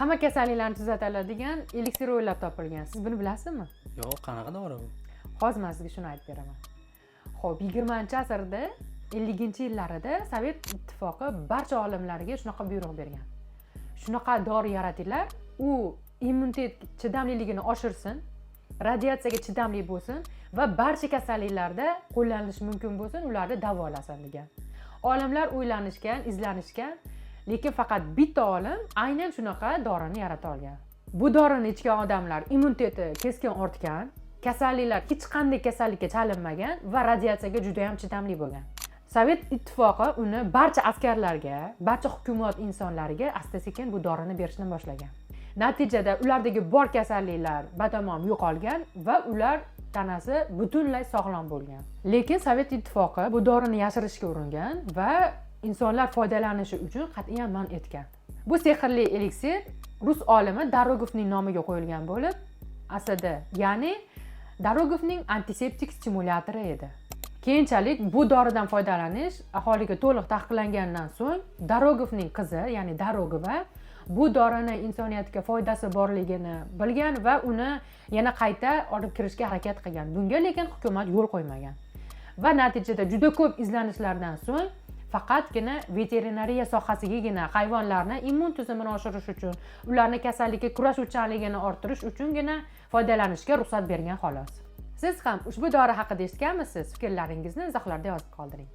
hamma kasalliklarni tuzata oladigan eliksir o'ylab topilgan. Siz buni bilasizmi? Yo'q, qanaqa dori bu? Hozir men sizga shuni aytib beraman. Xo'p, 20-asrda 50-yillarida Sovet ittifoqi barcha olimlarga shunaqa buyruq bergan. Shunaqa dori yaratinglar, u immunitet chidamliligini oshirsin, radiatsiyaga chidamli bo'lsin va barcha kasalliklarda qo'llanilishi mumkin bo'lsin, ularni davolasin degan. Olimlar o'ylanishgan, izlanishgan, lekin faqat bitta olim aynan shunaqa dorini yarata olgan. Bu dorini ichgan odamlar immuniteti keskin ortgan, kasalliklar hech qanday kasallikka chalinmagan va radiatsiyaga juda ham chidamli bo'lgan. Sovet ittifoqi uni barcha askarlarga, barcha hukumat insonlariga asta-sekin bu dorini berishni boshlagan. Natijada ulardagi bor kasalliklar batamom yo'qolgan va ular tanasi butunlay sog'lom bo'lgan. Lekin Sovet ittifoqi bu dorini yashirishga uringan va insonlar foydalanishi uchun qat'iyan man etgan. Bu sehrli eliksir rus olimi Darogovning nomiga qo'yilgan bo'lib, aslida, ya'ni Darogovning antiseptik stimulyatori edi. Keyinchalik bu doridan foydalanish aholiga to'liq taqiqlangandan so'ng Darogovning qizi, ya'ni Darogova bu dorini insoniyatga foydasi borligini bilgan va uni yana qayta olib kirishga harakat qilgan. Bunga lekin hukumat yo'l qo'ymagan. Va natijada juda ko'p izlanishlardan so'ng faqatgina veterinariya sohasigagina hayvonlarni immun tizimini oshirish uchun, ularni kasallikka kurashuvchanligini orttirish uchungina foydalanishga ruxsat bergan xolos. Siz ham ushbu dori haqida eshitganmisiz? Fikrlaringizni izohlarda yozib qoldiring.